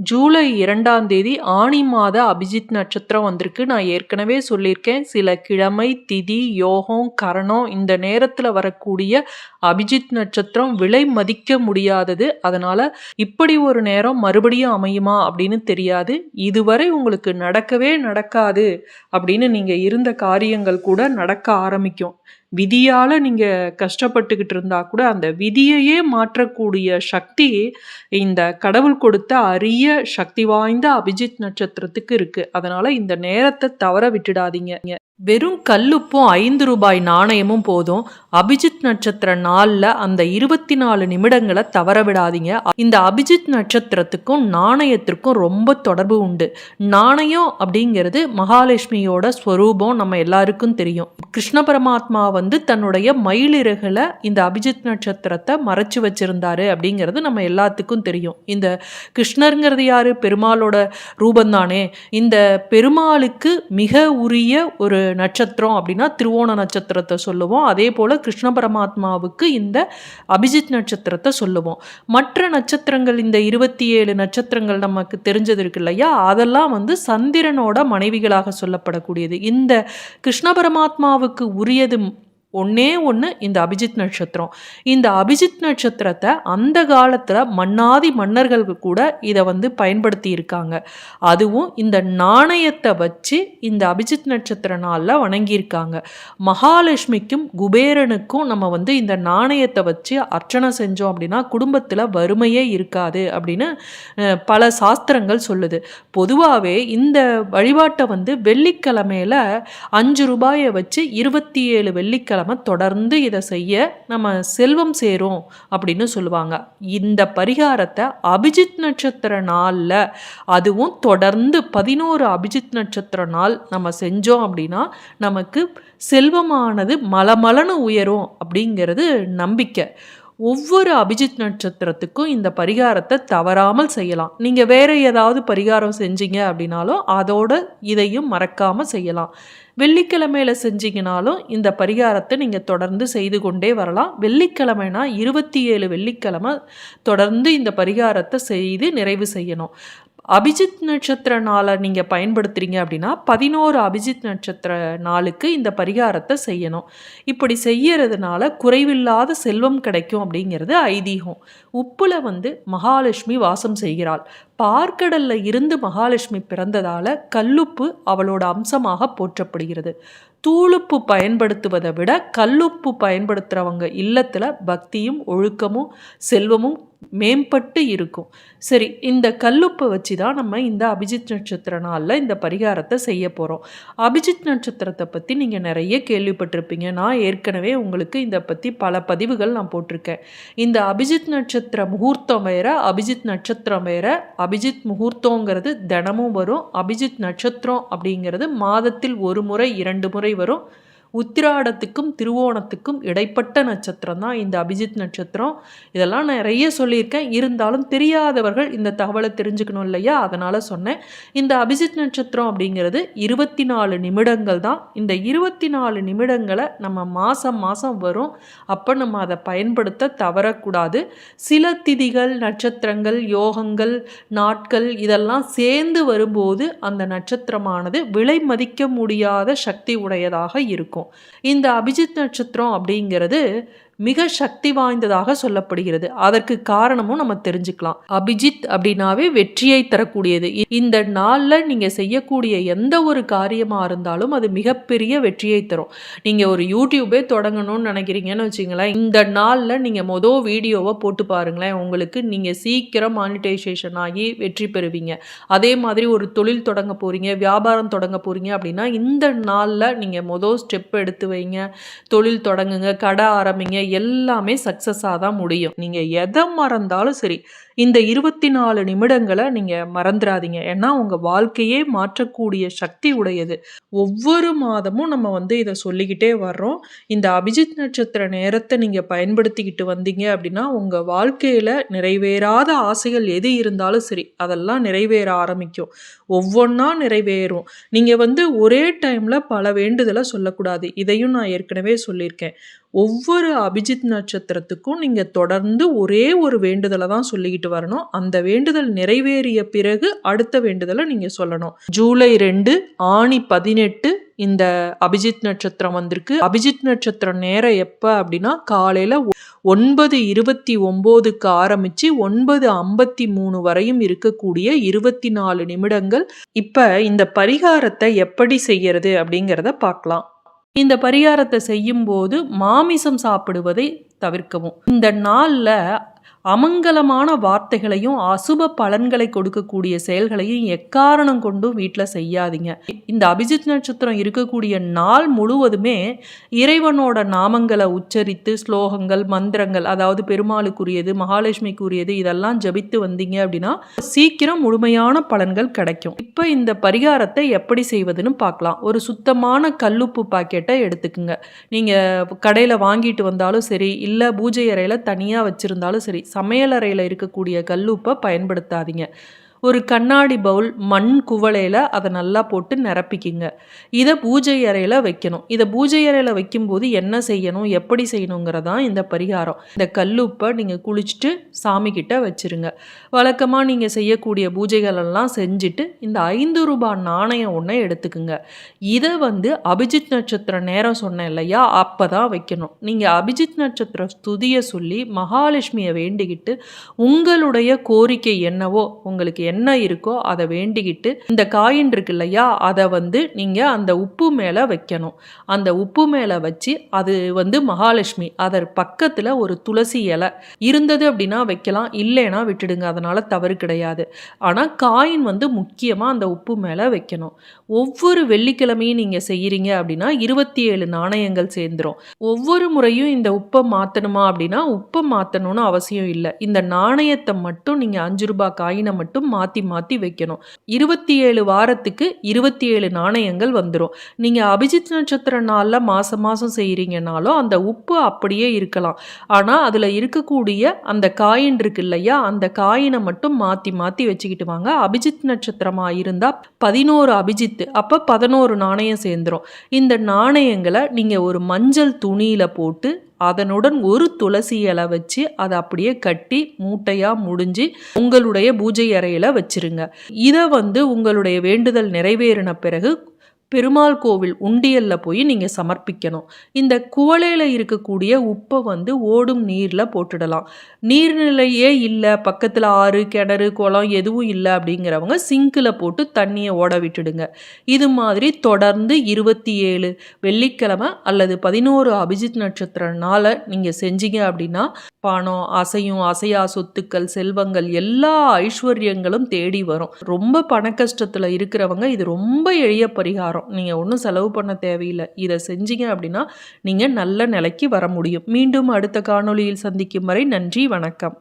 ஜூலை 2ஆம் தேதி ஆனி மாத அபிஜித் நட்சத்திரம் வந்திருக்கு. நான் ஏற்கனவே சொல்லியிருக்கேன். சில கிழமை, திதி, யோகம், கரணம் இந்த நேரத்துல வரக்கூடிய அபிஜித் நட்சத்திரம் விலை மதிக்க முடியாதது. அதனால இப்படி ஒரு நேரம் மறுபடியும் அமையுமா அப்படின்னு தெரியாது. இதுவரை உங்களுக்கு நடக்கவே நடக்காது அப்படின்னு நீங்க இருந்த காரியங்கள் கூட நடக்க ஆரம்பிக்கும். விதியால நீங்க கஷ்டப்பட்டுக்கிட்டு இருந்தா கூட அந்த விதியையே மாற்றக்கூடிய சக்தி இந்த கடவுள் கொடுத்த அரிய சக்தி வாய்ந்த அபிஜித் நட்சத்திரத்துக்கு இருக்கு. அதனால இந்த நேரத்தை தவற விட்டுடாதீங்க. வெறும் கல்லுப்பும் 5 ரூபாய் நாணயமும் போதும். அபிஜித் நட்சத்திர நாள்ல அந்த 24 நிமிடங்களை தவற விடாதீங்க. இந்த அபிஜித் நட்சத்திரத்துக்கும் நாணயத்திற்கும் ரொம்ப தொடர்பு உண்டு. நாணயம் அப்படிங்கிறது மகாலட்சுமியோட ஸ்வரூபம் நம்ம எல்லாருக்கும் தெரியும். கிருஷ்ண பரமாத்மா தன்னுடைய மயிலிறகுல இந்த அபிஜித் நட்சத்திரத்தை மறைச்சு வச்சிருந்தாரு அப்படிங்கிறது நம்ம எல்லாத்துக்கும் தெரியும். இந்த கிருஷ்ணருங்கிறது யாரு? பெருமாளோட ரூபந்தானே. இந்த பெருமாளுக்கு மிக உரிய ஒரு நட்சத்திரம் அப்படின்னா திருவோண நட்சத்திரத்தை சொல்லுவோம். அதே போல கிருஷ்ண பரமாத்மாவுக்கு இந்த அபிஜித் நட்சத்திரத்தை சொல்லுவோம். மற்ற நட்சத்திரங்கள் இந்த 27 நட்சத்திரங்கள் நமக்கு தெரிஞ்சது இருக்கு இல்லையா, அதெல்லாம் சந்திரனோட மனைவிகளாக சொல்லப்படக்கூடியது. இந்த கிருஷ்ண பரமாத்மாவுக்கு உரியது ஒன்னே ஒன்று இந்த அபிஜித் நட்சத்திரம். இந்த அபிஜித் நட்சத்திரத்தை அந்த காலத்தில் மன்னாதி மன்னர்கள் கூட இதை பயன்படுத்தி இருக்காங்க. அதுவும் இந்த நாணயத்தை வச்சு இந்த அபிஜித் நட்சத்திர நாளில் வணங்கியிருக்காங்க. மகாலட்சுமிக்கும் குபேரனுக்கும் நம்ம இந்த நாணயத்தை வச்சு அர்ச்சனை செஞ்சோம் அப்படின்னா குடும்பத்தில் வறுமையே இருக்காது அப்படின்னு பல சாஸ்திரங்கள் சொல்லுது. பொதுவாகவே இந்த வழிபாட்டை வெள்ளிக்கிழமையில 5 ரூபாயை வச்சு 27 வெள்ளிக்கிழமை தொடர்ந்து இதை செய்ய நம்ம செல்வம் சேரும் அப்படின்னு சொல்லுவாங்க. இந்த பரிகாரத்தை அபிஜித் நட்சத்திர நாள்ல, அதுவும் தொடர்ந்து 11 அபிஜித் நட்சத்திர நாள் நம்ம செஞ்சோம் அப்படின்னா நமக்கு செல்வமானது மலமலன்னு உயரும் அப்படிங்கிறது நம்பிக்கை. ஒவ்வொரு அபிஜித் நட்சத்திரத்துக்கும் இந்த பரிகாரத்தை தவறாமல் செய்யலாம். நீங்கள் வேற ஏதாவது பரிகாரம் செஞ்சீங்க அப்படின்னாலும் அதோட இதையும் மறக்காமல் செய்யலாம். வெள்ளிக்கிழமையில செஞ்சீங்கனாலும் இந்த பரிகாரத்தை நீங்கள் தொடர்ந்து செய்து கொண்டே வரலாம். வெள்ளிக்கிழமைனா 27 வெள்ளிக்கிழமை தொடர்ந்து இந்த பரிகாரத்தை செய்து நிறைவு செய்யணும். அபிஜித் நட்சத்திர நாளை நீங்கள் பயன்படுத்துகிறீங்க அப்படின்னா 11 அபிஜித் நட்சத்திர நாளுக்கு இந்த பரிகாரத்தை செய்யணும். இப்படி செய்யறதுனால குறைவில்லாத செல்வம் கிடைக்கும் அப்படிங்கிறது ஐதீகம். உப்புல மகாலட்சுமி வாசம் செய்கிறாள். பார்க்கடல்ல இருந்து மகாலட்சுமி பிறந்ததால கல்லுப்பு அவளோட அம்சமாக போற்றப்படுகிறது. தூளுப்பு பயன்படுத்துவதை விட கல்லுப்பு பயன்படுத்துகிறவங்க இல்லத்தில் பக்தியும் ஒழுக்கமும் செல்வமும் மேம்பட்டு இருக்கும். சரி, இந்த கல்லுப்பை வச்சு தான் நம்ம இந்த அபிஜித் நட்சத்திர நாளில் இந்த பரிகாரத்தை செய்ய போகிறோம். அபிஜித் நட்சத்திரத்தை பற்றி நீங்கள் நிறைய கேள்விப்பட்டிருப்பீங்க. நான் ஏற்கனவே உங்களுக்கு இதை பற்றி பல பதிவுகள் நான் போட்டிருக்கேன். இந்த அபிஜித் நட்சத்திர முகூர்த்தம் வேற, அபிஜித் நட்சத்திரம் வேற. அபிஜித் முகூர்த்தங்கிறது தினமும் வரும். அபிஜித் நட்சத்திரம் அப்படிங்கிறது மாதத்தில் 1 முறை 2 முறை வரும். உத்திராடத்துக்கும் திருவோணத்துக்கும் இடைப்பட்ட நட்சத்திரம் தான் இந்த அபிஜித் நட்சத்திரம். இதெல்லாம் நிறைய சொல்லியிருக்கேன். இருந்தாலும் தெரியாதவர்கள் இந்த தகவலை தெரிஞ்சுக்கணும் இல்லையா, அதனால சொன்னேன். இந்த அபிஜித் நட்சத்திரம் அப்படிங்கிறது 24 நிமிடங்கள் தான். இந்த 24 நிமிடங்களை நம்ம மாதம் மாதம் வரும். அப்போ நம்ம அதை பயன்படுத்த தவறக்கூடாது. சில திதிகள், நட்சத்திரங்கள், யோகங்கள், நாட்கள் இதெல்லாம் சேர்ந்து வரும்போது அந்த நட்சத்திரமானது விலை மதிக்க முடியாத சக்தி உடையதாக இருக்கும். இந்த அபிஜித் நட்சத்திரம் அப்படிங்கிறது மிக சக்தி வாய்ந்ததாக சொல்லப்படுகிறது. அதற்கு காரணமும் நம்ம தெரிஞ்சுக்கலாம். அபிஜித் அப்படின்னாவே வெற்றியை தரக்கூடியது. இந்த நாளில் நீங்கள் செய்யக்கூடிய எந்த ஒரு காரியமாக இருந்தாலும் அது மிகப்பெரிய வெற்றியை தரும். நீங்கள் ஒரு யூடியூபே தொடங்கணும்னு நினைக்கிறீங்கன்னு வச்சுங்களேன், இந்த நாளில் நீங்கள் மொதல் வீடியோவை போட்டு பாருங்களேன். உங்களுக்கு நீங்கள் சீக்கிரம் மானிட்டைசேஷன் ஆகி வெற்றி பெறுவீங்க. அதே மாதிரி ஒரு தொழில் தொடங்க போகிறீங்க, வியாபாரம் தொடங்க போகிறீங்க அப்படின்னா இந்த நாளில் நீங்கள் மொதல் ஸ்டெப் எடுத்து வைங்க. தொழில் தொடங்குங்க, கடை ஆரம்பிங்க, எல்லாமே சக்சஸாக தான் முடியும். நீங்கள் எதை மறந்தாலும் சரி, இந்த 24 நிமிடங்களை நீங்கள் மறந்துடாதீங்க. ஏன்னா உங்கள் வாழ்க்கையே மாற்றக்கூடிய சக்தி உடையது. ஒவ்வொரு மாதமும் நம்ம இதை சொல்லிக்கிட்டே வர்றோம். இந்த அபிஜித் நட்சத்திர நேரத்தை நீங்கள் பயன்படுத்திக்கிட்டு வந்தீங்க அப்படின்னா உங்கள் வாழ்க்கையில் நிறைவேறாத ஆசைகள் எது இருந்தாலும் சரி அதெல்லாம் நிறைவேற ஆரம்பிக்கும். ஒவ்வொன்றா நிறைவேறும். நீங்கள் ஒரே டைமில் பல வேண்டுதலை சொல்லக்கூடாது. இதையும் நான் ஏற்கனவே சொல்லியிருக்கேன். ஒவ்வொரு அபிஜித் நட்சத்திரத்துக்கும் நீங்கள் தொடர்ந்து ஒரே ஒரு வேண்டுதலை தான் சொல்லிக்கிட்டு வரணும். அந்த வேண்டுதல் நிறைவேறிய பிறகு அடுத்த வேண்டுதலை நீங்கள் சொல்லணும். ஜூலை 2 ஆணி 18 இந்த அபிஜித் நட்சத்திரம் வந்திருக்கு. அபிஜித் நட்சத்திரம் நேரம் எப்போ அப்படின்னா காலையில் 9:29க்கு ஆரம்பித்து 9:53 வரையும் இருக்கக்கூடிய 24 நிமிடங்கள். இப்போ இந்த பரிகாரத்தை எப்படி செய்யறது அப்படிங்கிறத பார்க்கலாம். இந்த பரிகாரத்தை செய்யும்போது மாமிசம் சாப்பிடுவதை தவிர்க்கவும். இந்த நாளில் அமங்கலமான வார்த்தைகளையும் அசுப பலன்களை கொடுக்கக்கூடிய செயல்களையும் எக்காரணம் கொண்டும் வீட்டில் செய்யாதீங்க. இந்த அபிஜித் நட்சத்திரம் இருக்கக்கூடிய நாள் முழுவதுமே இறைவனோட நாமங்களை உச்சரித்து ஸ்லோகங்கள் மந்திரங்கள், அதாவது பெருமாளுக்குரியது மகாலட்சுமிக்குரியது இதெல்லாம் ஜபித்து வந்தீங்க அப்படின்னா சீக்கிரம் முழுமையான பலன்கள் கிடைக்கும். இப்போ இந்த பரிகாரத்தை எப்படி செய்வதுன்னு பார்க்கலாம். ஒரு சுத்தமான கல்லுப்பு பாக்கெட்டை எடுத்துக்குங்க. நீங்கள் கடையில் வாங்கிட்டு வந்தாலும் சரி, இல்லை பூஜை அறையில் தனியாக வச்சுருந்தாலும் சரி, சமையலறையில் இருக்கக்கூடிய கல்லுப்பை பயன்படுத்தாதீங்க. ஒரு கண்ணாடி பவுல் மண் குவளையில் அதை நல்லா போட்டு நிரப்பிக்கிங்க. இதை பூஜை அறையில் வைக்கணும். இதை பூஜை அறையில் வைக்கும்போது என்ன செய்யணும், எப்படி செய்யணுங்கிறதான் இந்த பரிகாரம். இந்த கல்லுப்பை நீங்கள் குளிச்சுட்டு சாமி கிட்ட வச்சுருங்க. வழக்கமாக நீங்கள் செய்யக்கூடிய பூஜைகளெல்லாம் செஞ்சுட்டு இந்த 5 ரூபாய் நாணயம் ஒன்றை எடுத்துக்குங்க. இதை அபிஜித் நட்சத்திர நேரம் சொன்னேன் இல்லையா, அப்போ தான் வைக்கணும். நீங்கள் அபிஜித் நட்சத்திர ஸ்துதியை சொல்லி மகாலட்சுமியை வேண்டிக்கிட்டு உங்களுடைய கோரிக்கை என்னவோ, உங்களுக்கு என்ன இருக்கோ அதை வேண்டிக்கிட்டு இந்த காயின் இருக்கு இல்லையா, அதை நீங்கள் அந்த உப்பு மேலே வைக்கணும். அந்த உப்பு மேலே வச்சு அது மகாலட்சுமி, அதற்கு பக்கத்தில் ஒரு துளசி இலை இருந்தது அப்படின்னா வைக்கலாம், இல்லைன்னா விட்டுடுங்க, அதனால் தவறு கிடையாது. ஆனால் காயின் முக்கியமாக அந்த உப்பு மேலே வைக்கணும். ஒவ்வொரு வெள்ளிக்கிழமையும் நீங்கள் செய்கிறீங்க அப்படின்னா 27 நாணயங்கள் சேர்ந்துடும். ஒவ்வொரு முறையும் இந்த உப்பை மாற்றணுமா அப்படின்னா உப்பை மாற்றணும்னு அவசியம் இல்லை. இந்த நாணயத்தை மட்டும் நீங்கள் 5 ரூபாய் காயினை மட்டும் மாற்றி மாற்றி வைக்கணும். 27 வாரத்துக்கு 27 நாணயங்கள் வந்துடும். நீங்கள் அபிஜித் நட்சத்திர நாளில் மாதம் மாதம் செய்கிறீங்கனாலும் அந்த உப்பு அப்படியே இருக்கலாம். ஆனால் அதில் இருக்கக்கூடிய அந்த காயின் இருக்கு இல்லையா, அந்த காயினை மட்டும் மாற்றி மாற்றி வச்சுக்கிட்டு வாங்க. அபிஜித் நட்சத்திரமாக இருந்தால் 11 அபிஜித், அப்போ 11 நாணயம் சேர்ந்துடும். இந்த நாணயங்களை நீங்கள் ஒரு மஞ்சள் துணியில் போட்டு அதனுடன் ஒரு துளசி இலை வச்சு அதை அப்படியே கட்டி மூட்டையாக முடிஞ்சு உங்களுடைய பூஜை அறையில் வச்சிருங்க. இதை உங்களுடைய வேண்டுதல் நிறைவேறின பிறகு பெருமாள் கோவில் உண்டியல்ல போய் நீங்கள் சமர்ப்பிக்கணும். இந்த குவளையில் இருக்கக்கூடிய உப்பை ஓடும் நீரில் போட்டுடலாம். நீர்நிலையே இல்லை, பக்கத்தில் ஆறு கிணறு குளம் எதுவும் இல்லை அப்படிங்கிறவங்க சிங்கில் போட்டு தண்ணியை ஓட விட்டுடுங்க. இது மாதிரி தொடர்ந்து 27 வெள்ளிக்கிழமை அல்லது 11 அபிஜித் நட்சத்திர நாளை நீங்கள் செஞ்சீங்க அப்படின்னா பணம், அசையும் அசையா சொத்துக்கள், செல்வங்கள், எல்லா ஐஸ்வர்யங்களும் தேடி வரும். ரொம்ப பண கஷ்டத்தில் இருக்கிறவங்க இது ரொம்ப எளிய பரிகாரம். நீங்கள் ஒன்றும் செலவு பண்ண தேவையில்லை. இதை செஞ்சீங்க அப்படின்னா நீங்கள் நல்ல நிலைக்கு வர முடியும். மீண்டும் அடுத்த காணொளியில் சந்திக்கும் வரை நன்றி, வணக்கம்.